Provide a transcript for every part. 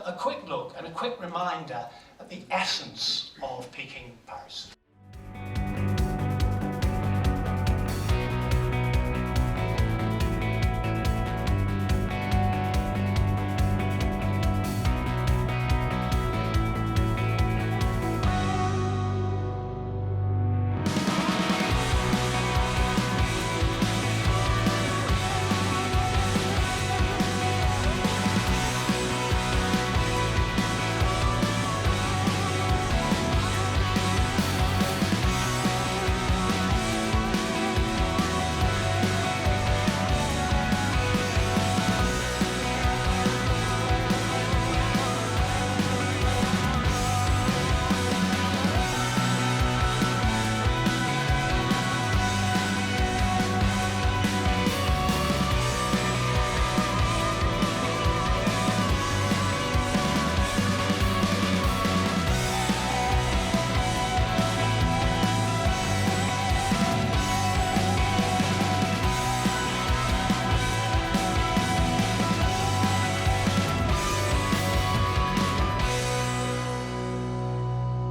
a quick look and a quick reminder at the essence of Peking Paris.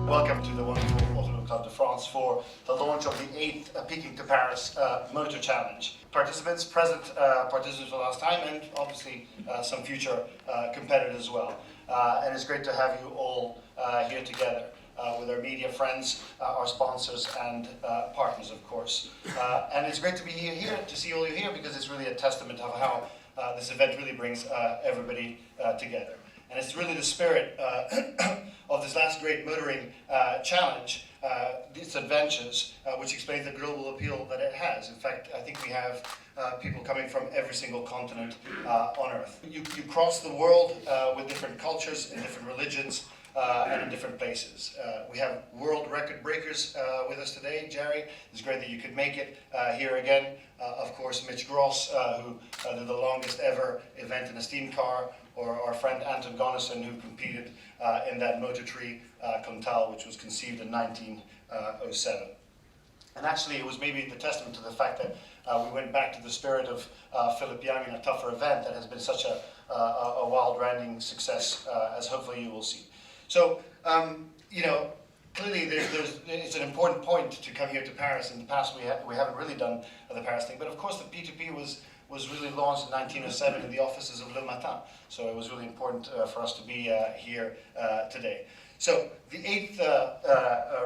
Welcome to the wonderful Automobile Club de France for the launch of the 8th Peking to Paris Motor Challenge. Participants, present participants for the last time, and obviously some future competitors as well. And it's great to have you all here together with our media friends, our sponsors and partners, of course. And it's great to be here to see all you here, because it's really a testament of how this event really brings everybody together. And it's really the spirit of this last great motoring challenge, these adventures, which explains the global appeal that it has. In fact, I think we have people coming from every single continent on Earth. You cross the world with different cultures and different religions and in different places. We have world record breakers with us today. Jerry, it's great that you could make it here again. Of course, Mitch Gross, who did the longest ever event in a steam car, or our friend Anton Gonneson, who competed in that Motor Tree Comtal, which was conceived in 1907. And actually, it was maybe the testament to the fact that we went back to the spirit of Philip Young in a tougher event that has been such a wild-randing success, as hopefully you will see. So, you know, clearly it's an important point to come here to Paris. In the past, we haven't really done the Paris thing, but of course the P2P was really launched in 1907 in the offices of Le Matin. So it was really important for us to be here today. So the 8th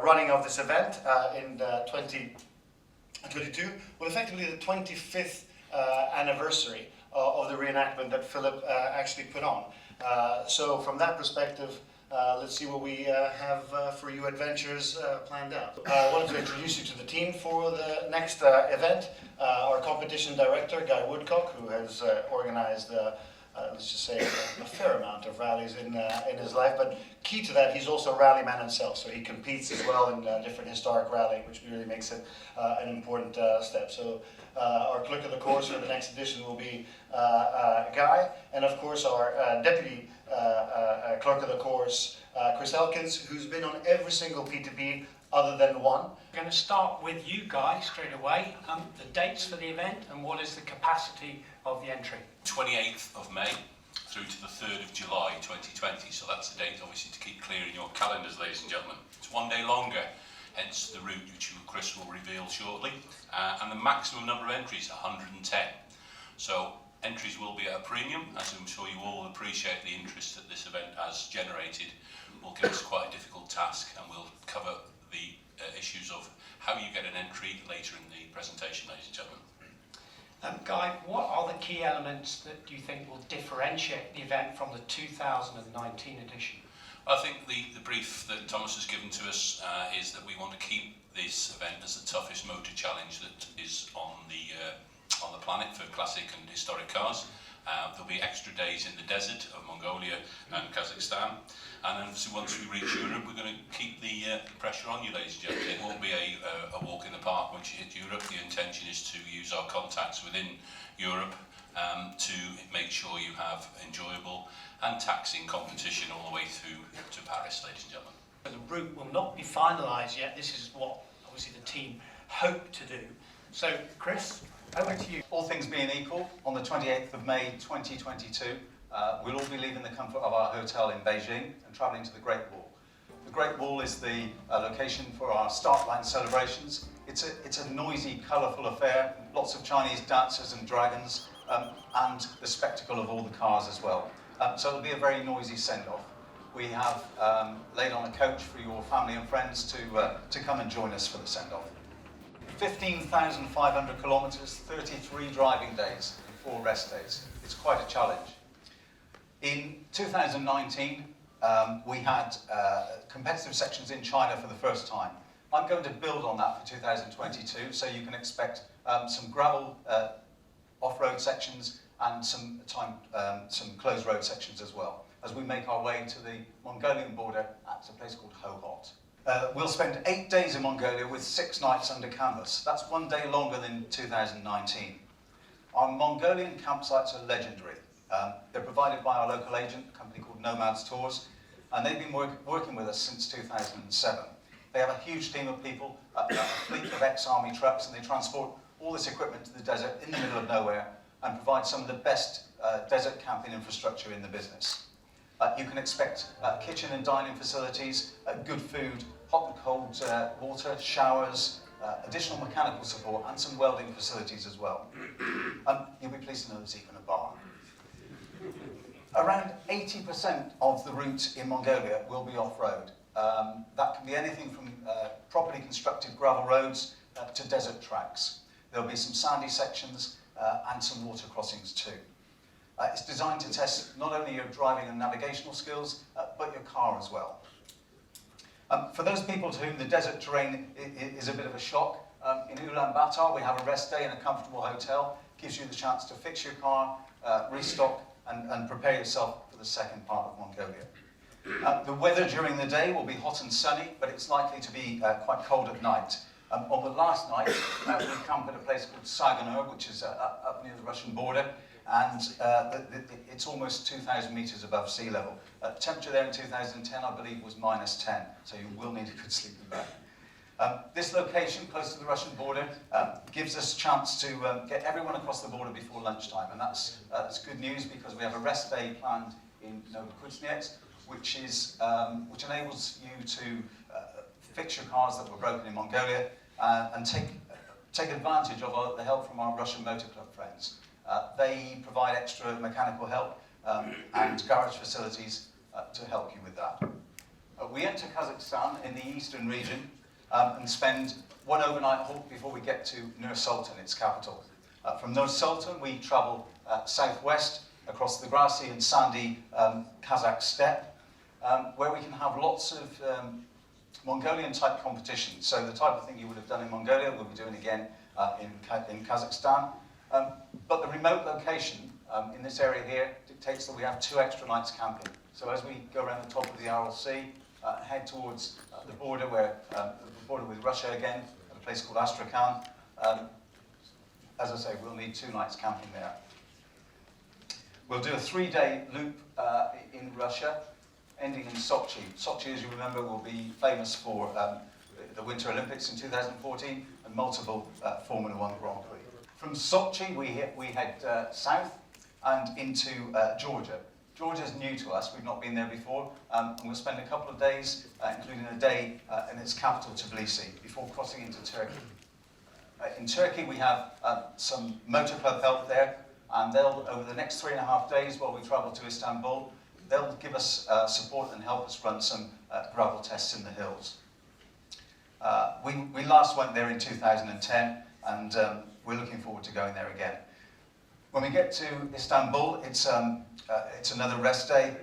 running of this event in 2022 was effectively the 25th anniversary of the reenactment that Philip actually put on. So from that perspective, let's see what we have for you adventures planned out. I wanted to introduce you to the team for the next event. Our competition director, Guy Woodcock, who has organized, let's just say, a fair amount of rallies in his life. But key to that, he's also a rally man himself, so he competes as well in different historic rallying, which really makes it an important step. So our clerk of the course for the next edition will be Guy, and of course our deputy clerk of the course, Chris Elkins, who's been on every single P2P other than one. We're going to start with you guys straight away. The dates for the event and what is the capacity of the entry? 28th of May through to the 3rd of July 2020. So that's the date, obviously, to keep clear in your calendars, ladies and gentlemen. It's one day longer, hence the route which Chris will reveal shortly. And the maximum number of entries, 110. So entries will be at a premium, as I'm sure you all appreciate. The interest that this event has generated will give us quite a difficult task, and we'll cover the issues of how you get an entry later in the presentation, ladies and gentlemen. Guy, what are the key elements that you think will differentiate the event from the 2019 edition? I think the brief that Thomas has given to us is that we want to keep this event as the toughest motor challenge that is on the planet for classic and historic cars. There'll be extra days in the desert of Mongolia and Kazakhstan, and then once we reach Europe, we're going to keep the pressure on you, ladies and gentlemen. It won't be a walk in the park once you hit Europe. The intention is to use our contacts within Europe to make sure you have enjoyable and taxing competition all the way through to Paris, ladies and gentlemen. The route will not be finalised yet. This is what obviously the team hope to do. So, Chris, over to you. All things being equal, on the 28th of May 2022, we'll all be leaving the comfort of our hotel in Beijing and travelling to the Great Wall. The Great Wall is the location for our start line celebrations. It's a noisy, colourful affair, lots of Chinese dancers and dragons, and the spectacle of all the cars as well. So it'll be a very noisy send-off. We have laid on a coach for your family and friends to come and join us for the send-off. 15,500 kilometres, 33 driving days, 4 rest days. It's quite a challenge. In 2019, we had competitive sections in China for the first time. I'm going to build on that for 2022, so you can expect some gravel off-road sections and some closed road sections as well, as we make our way to the Mongolian border at a place called Ho Hot. We'll spend 8 days in Mongolia with 6 nights under canvas. That's 1 day longer than 2019. Our Mongolian campsites are legendary. They're provided by our local agent, a company called Nomads Tours, and they've been working with us since 2007. They have a huge team of people, a fleet of ex-army trucks, and they transport all this equipment to the desert in the middle of nowhere and provide some of the best desert camping infrastructure in the business. You can expect kitchen and dining facilities, good food, hot and cold water, showers, additional mechanical support, and some welding facilities as well. You'll be pleased to know there's even a bar. Around 80% of the route in Mongolia will be off-road. That can be anything from properly constructed gravel roads to desert tracks. There'll be some sandy sections and some water crossings too. It's designed to test not only your driving and navigational skills, but your car as well. For those people to whom the desert terrain is a bit of a shock, in Ulaanbaatar we have a rest day in a comfortable hotel. Gives you the chance to fix your car, restock, and prepare yourself for the second part of Mongolia. The weather during the day will be hot and sunny, but it's likely to be quite cold at night. On the last night, we camped at a place called Saganur, which is up near the Russian border, and it's almost 2,000 metres above sea level. Temperature there in 2010, I believe, was -10, so you will need a good sleeping bag. This location, close to the Russian border, gives us a chance to get everyone across the border before lunchtime, and that's good news because we have a rest day planned in Novokuznetsk, which enables you to fix your cars that were broken in Mongolia and take advantage of the help from our Russian motor club friends. They provide extra mechanical help and garage facilities to help you with that. We enter Kazakhstan in the eastern region and spend one overnight halt before we get to Nur-Sultan, its capital. From Nur-Sultan we travel southwest across the grassy and sandy Kazakh steppe, where we can have lots of Mongolian-type competitions. So the type of thing you would have done in Mongolia, we'll be doing again in Kazakhstan. But the remote location in this area here dictates that we have 2 extra nights camping. So as we go around the top of the Aral Sea, head towards the border with Russia again, at a place called Astrakhan, as I say, we'll need 2 nights camping there. We'll do a 3-day loop in Russia, ending in Sochi. Sochi, as you remember, will be famous for the Winter Olympics in 2014 and multiple Formula 1 Grand Prix. From Sochi, we head south and into Georgia. Georgia's new to us, we've not been there before, and we'll spend a couple of days, including a day in its capital, Tbilisi, before crossing into Turkey. In Turkey, we have some motor club help there, and they'll, over the next 3.5 days while we travel to Istanbul, they'll give us support and help us run some gravel tests in the hills. We last went there in 2010, and we're looking forward to going there again. When we get to Istanbul, it's another rest day.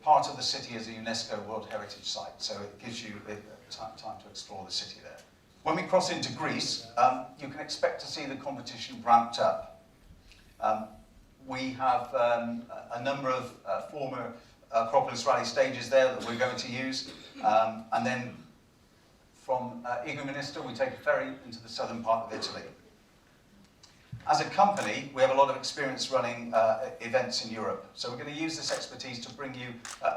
Part of the city is a UNESCO World Heritage Site, so it gives you time to explore the city there. When we cross into Greece, you can expect to see the competition ramped up. We have a number of former Acropolis Rally stages there that we're going to use, and then from Igoumenista we take a ferry into the southern part of Italy. As a company, we have a lot of experience running events in Europe, so we're going to use this expertise to bring you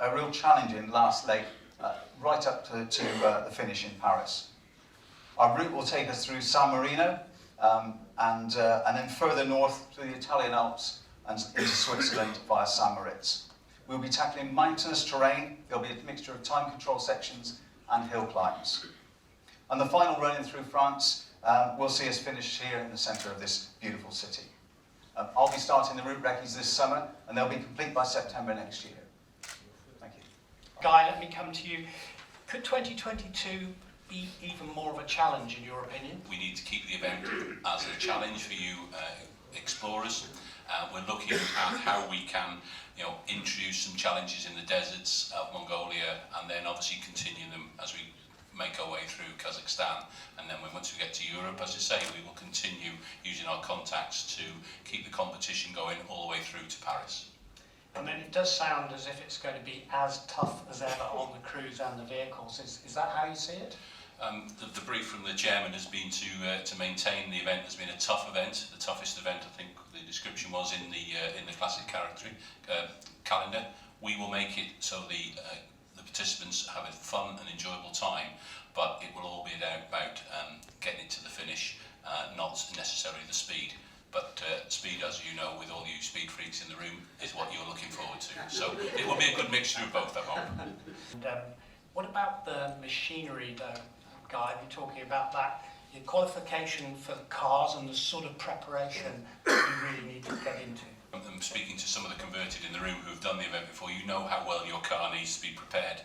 a real challenging last leg right up to the finish in Paris. Our route will take us through San Marino and then further north through the Italian Alps and into Switzerland via St. Moritz. We'll be tackling mountainous terrain. There'll be a mixture of time control sections and hill climbs. And the final run-in through France will see us finish here in the centre of this beautiful city. I'll be starting the route recce's this summer, and they'll be complete by September next year. Thank you. Guy, let me come to you. Could 2022 be even more of a challenge in your opinion? We need to keep the event as a challenge for you explorers. We're looking at how we can, introduce some challenges in the deserts of Mongolia, and then obviously continue them as we make our way through Kazakhstan. And then once we get to Europe, as I say, we will continue using our contacts to keep the competition going all the way through to Paris. I mean, it does sound as if it's going to be as tough as ever on the crews and the vehicles. Is that how you see it? The brief from the chairman has been to maintain the event has been a tough event, the toughest event I think the description was in the classic calendar. We will make it so the participants have a fun and enjoyable time, but it will all be about getting it to the finish, not necessarily the speed. But speed, as you know, with all you speed freaks in the room, is what you're looking forward to. So it will be a good mixture of both, I hope. And, what about the machinery, though, Guy? We're talking about that, your qualification for the cars and the sort of preparation you really need to get into. I'm speaking to some of the converted in the room who've done the event before. You know how well your car needs to be prepared.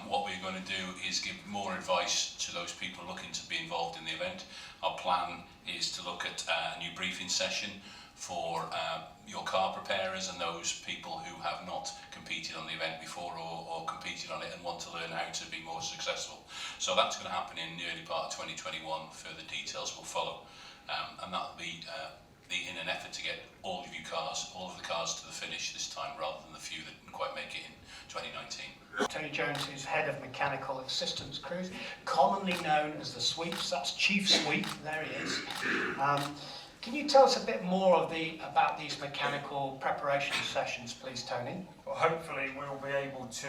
What we're going to do is give more advice to those people looking to be involved in the event. Our plan is to look at a new briefing session for your car preparers and those people who have not competed on the event before or competed on it and want to learn how to be more successful. So that's going to happen in the early part of 2021. Further details will follow, and that'll be in an effort to get all of the cars to the finish this time, rather than the few that didn't quite make it in 2019. Tony Jones is head of mechanical assistance crews, commonly known as the sweeps. That's Chief Sweep. There he is. Can you tell us a bit more about these mechanical preparation sessions, please, Tony? Well, hopefully we'll be able to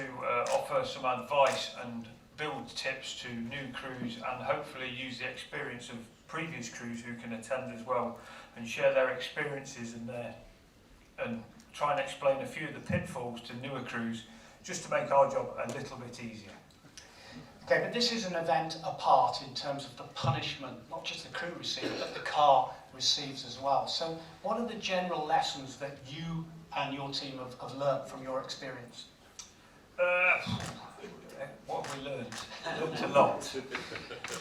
offer some advice and build tips to new crews, and hopefully use the experience of previous crews who can attend as well, and share their experiences and try and explain a few of the pitfalls to newer crews, just to make our job a little bit easier. Okay, but this is an event apart in terms of the punishment, not just the crew receive, but the car receives as well. So what are the general lessons that you and your team have learnt from your experience? What have we learned? Learned a lot.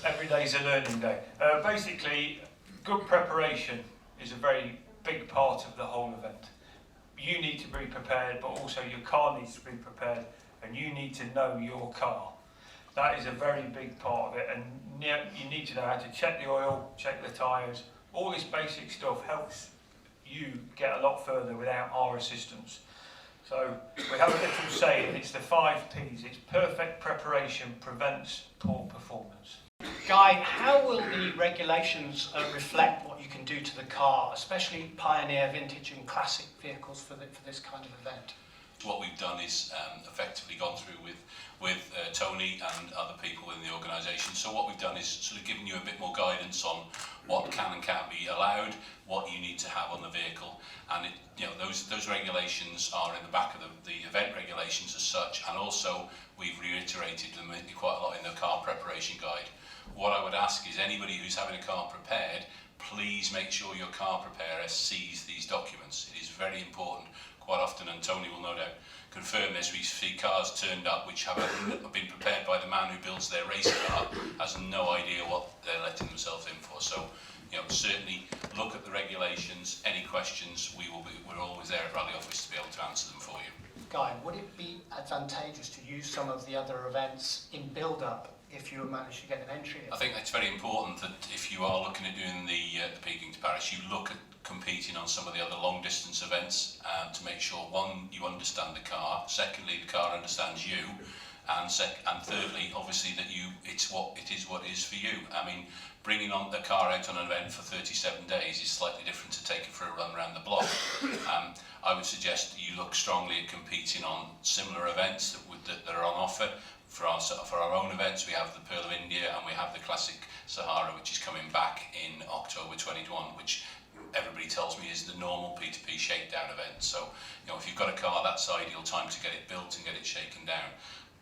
Every day's a learning day. Basically, good preparation is a very big part of the whole event. You need to be prepared, but also your car needs to be prepared, and you need to know your car. That is a very big part of it, and you need to know how to check the oil, check the tyres. All this basic stuff helps you get a lot further without our assistance. So we have a little saying, it's the 5 Ps. It's perfect preparation prevents poor performance. Guy, how will the regulations reflect what you can do to the car, especially pioneer, vintage and classic vehicles for this kind of event? What we've done is effectively gone through with Tony and other people in the organisation. So what we've done is sort of given you a bit more guidance on what can and can't be allowed, what you need to have on the vehicle, and those regulations are in the back of the event regulations as such, and also we've reiterated them quite a lot in the car preparation guide. What I would ask is anybody who's having a car prepared, please make sure your car preparer sees these documents. It is very important. Quite often, and Tony will no doubt confirm this, we see cars turned up which have been prepared by the man who builds their race car, has no idea what they're letting themselves in for. So, certainly look at the regulations. Any questions, we're always there at Rally Office to be able to answer them for you. Guy, would it be advantageous to use some of the other events in build-up if you manage to get an entry? I think it's very important that if you are looking at doing the Peking to Paris, you look at competing on some of the other long distance events to make sure, one, you understand the car, secondly, the car understands you, and thirdly, obviously, that it is what it is for you. I mean, bringing on the car out on an event for 37 days is slightly different to take it for a run around the block. I would suggest that you look strongly at competing on similar events that are on offer. For our own events, we have the Pearl of India and we have the classic Sahara, which is coming back in October 21, which everybody tells me is the normal P2P shakedown event. So, if you've got a car, that's the ideal time to get it built and get it shaken down.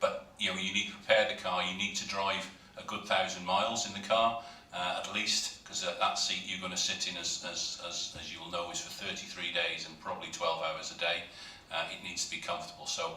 But, you need to prepare the car, you need to drive a good 1,000 miles in the car, at least, because that seat you're going to sit in, as you'll know, is for 33 days and probably 12 hours a day. It needs to be comfortable. So,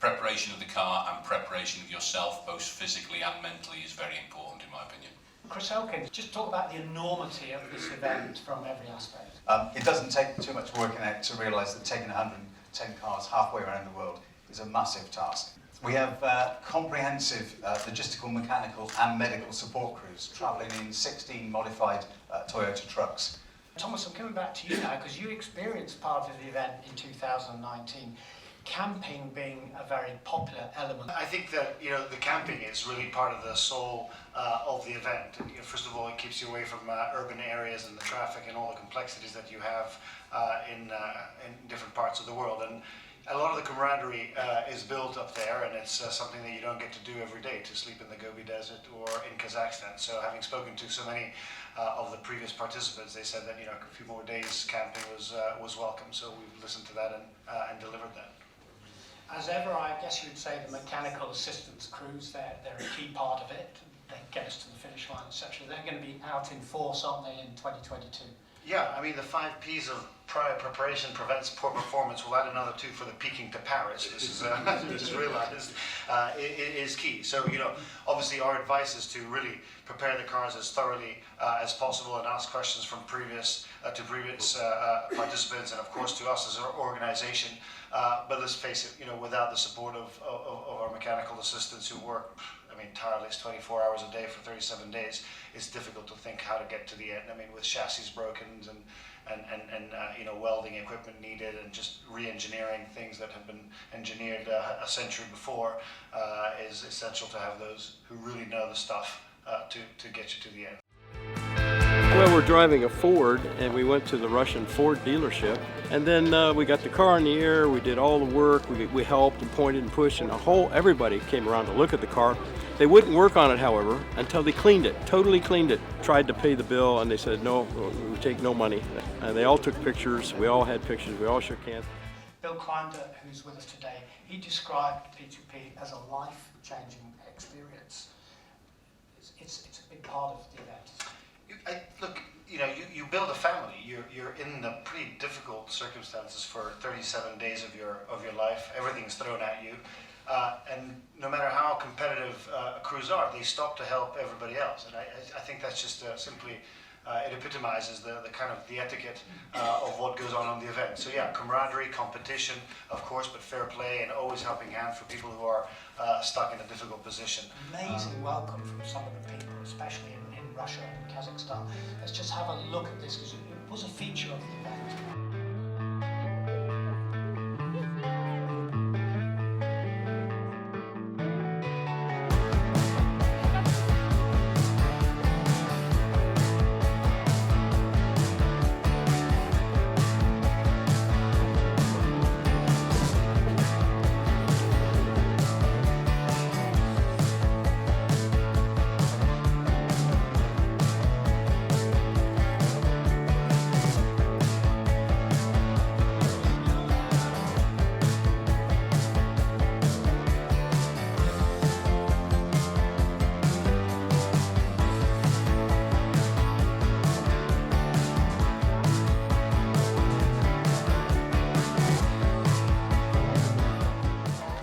preparation of the car and preparation of yourself, both physically and mentally, is very important in my opinion. Chris Elkins, just talk about the enormity of this event from every aspect. It doesn't take too much working out to realise that taking 110 cars halfway around the world is a massive task. We have comprehensive logistical, mechanical and medical support crews travelling in 16 modified Toyota trucks. Thomas, I'm coming back to you now because you experienced part of the event in 2019. Camping being a very popular element. I think that the camping is really part of the soul of the event. First of all, it keeps you away from urban areas and the traffic and all the complexities that you have in different parts of the world. And a lot of the camaraderie is built up there, and it's something that you don't get to do every day, to sleep in the Gobi Desert or in Kazakhstan. So having spoken to so many of the previous participants, they said that a few more days camping was welcome. So we've listened to that and delivered that. As ever, I guess you would say the mechanical assistance crews, they're a key part of it. They get us to the finish line, etc. They're going to be out in force, aren't they, in 2022? Yeah, I mean, the 5 Ps of prior preparation prevents poor performance. We'll add another 2 for the Peking to Paris. This is, just realized, it is key. So, obviously our advice is to really prepare the cars as thoroughly as possible and ask questions from previous participants and, of course, to us as an organization. But let's face it, without the support of our mechanical assistants who work, tireless 24 hours a day for 37 days, it's difficult to think how to get to the end. With chassis broken and welding equipment needed and just re-engineering things that have been engineered a century before, is essential to have those who really know the stuff to get you to the end. Well, we're driving a Ford, and we went to the Russian Ford dealership, and then we got the car in the air. We did all the work. We helped and pointed and pushed, and everybody came around to look at the car. They wouldn't work on it, however, until they cleaned it, totally cleaned it. Tried to pay the bill, and they said, no, we take no money. And they all took pictures. We all had pictures. We all shook hands. Bill Klinder, who's with us today, he described P2P as a life-changing experience. It's a big part of the event. Look, you build a family. You're in the pretty difficult circumstances for 37 days of your life. Everything's thrown at you. And no matter how competitive crews are, they stop to help everybody else. And I think that's just simply, it epitomizes the etiquette of what goes on the event. So yeah, camaraderie, competition, of course, but fair play and always helping hand for people who are stuck in a difficult position. Amazing welcome from some of the people, especially in Russia and Kazakhstan. Let's just have a look at this because it was a feature of the event.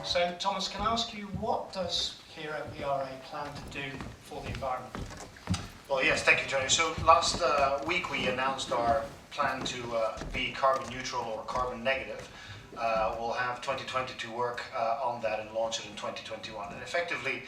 So, Thomas, can I ask you, what does here at ERA plan to do for the environment? Well, yes, thank you, Johnny. So last week we announced our plan to be carbon neutral or carbon negative. We'll have 2020 to work on that and launch it in 2021. And effectively,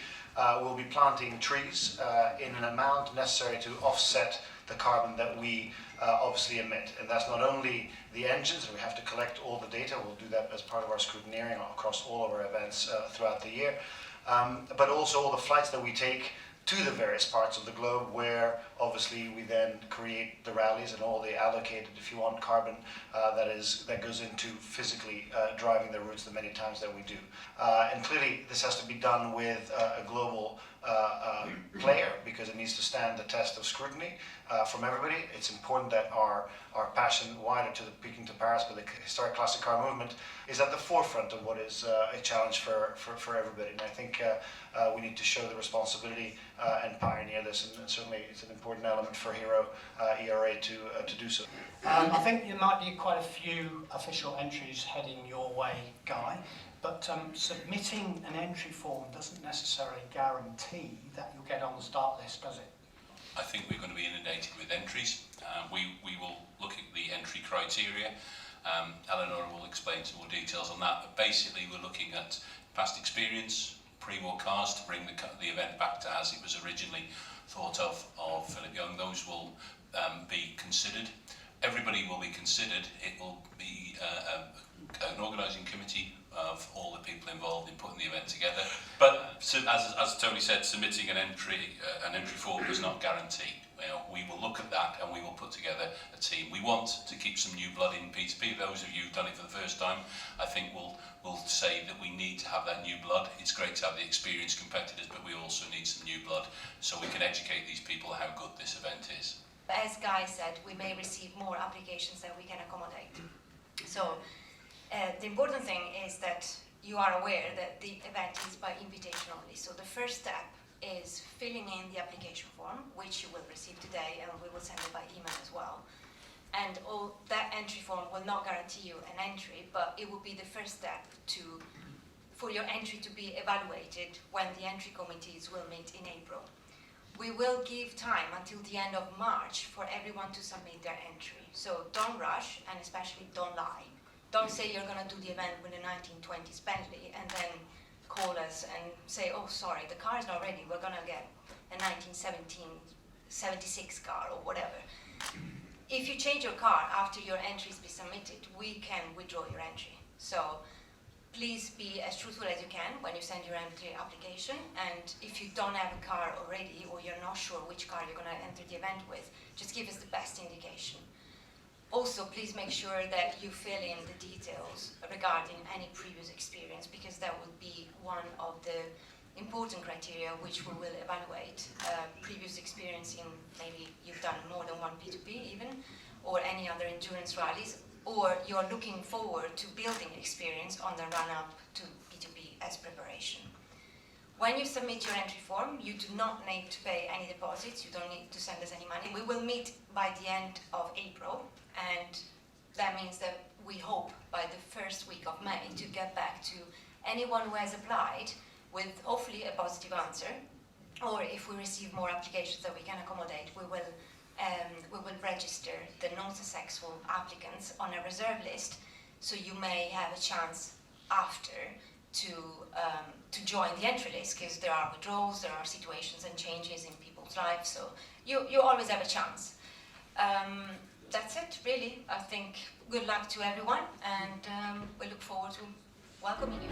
we'll be planting trees in an amount necessary to offset the carbon that we obviously emit. And that's not only the engines, and we have to collect all the data. We'll do that as part of our scrutineering across all of our events throughout the year. But also all the flights that we take to the various parts of the globe where Obviously, we then create the rallies and all the allocated, if you want, carbon that goes into physically driving the routes the many times that we do. And clearly, this has to be done with a global player, because it needs to stand the test of scrutiny from everybody. It's important that our passion wider to the Peking to Paris, but the historic classic car movement is at the forefront of what is a challenge for everybody. And I think we need to show the responsibility and pioneer this, and certainly it's an important element for Hero ERA to do so. I think there might be quite a few official entries heading your way, Guy, but submitting an entry form doesn't necessarily guarantee that you'll get on the start list, does it? I think we're going to be inundated with entries. We will look at the entry criteria. Eleanor will explain some more details on that. But basically, we're looking at past experience, pre-war cars to bring the event back to as it was originally thought of Philip Young. Those will be considered. Everybody will be considered. It will be an organising committee of all the people involved in putting the event together. But as Tony said, submitting an entry form does not guarantee. We will look at that and we will put together a team. We want to keep some new blood in P2P. Those of you who've done it for the first time, I think will say that we need to have that new blood. It's great to have the experienced competitors, but we also need some new blood so we can educate these people how good this event is. As Guy said, we may receive more applications than we can accommodate. So the important thing is that you are aware that the event is by invitation only. So the first step is filling in the application form, which you will receive today, and we will send it by email as well. And that entry form will not guarantee you an entry, but it will be the first step for your entry to be evaluated when the entry committees will meet in April. We will give time until the end of March for everyone to submit their entry. So don't rush, and especially don't lie. Don't say you're going to do the event with a 1920s Bentley and then call us and say, oh, sorry, the car is not ready. We're going to get a 1976 car or whatever. If you change your car after your entries be submitted, we can withdraw your entry. So please be as truthful as you can when you send your entry application. And if you don't have a car already or you're not sure which car you're going to enter the event with, just give us the best indication. Also, please make sure that you fill in the details regarding any previous experience, because that would be one of the important criteria which we will evaluate. Previous experience in maybe you've done more than one P2P even, or any other endurance rallies, or you're looking forward to building experience on the run-up to P2P as preparation. When you submit your entry form, you do not need to pay any deposits, you don't need to send us any money. We will meet by the end of April, and that means that we hope by the first week of May to get back to anyone who has applied with hopefully a positive answer, or if we receive more applications that we can accommodate, we will register the non-successful applicants on a reserve list, so you may have a chance after to join the entry list, because there are withdrawals, there are situations and changes in people's lives, so you always have a chance. That's it, really. I think good luck to everyone, and we look forward to welcoming you.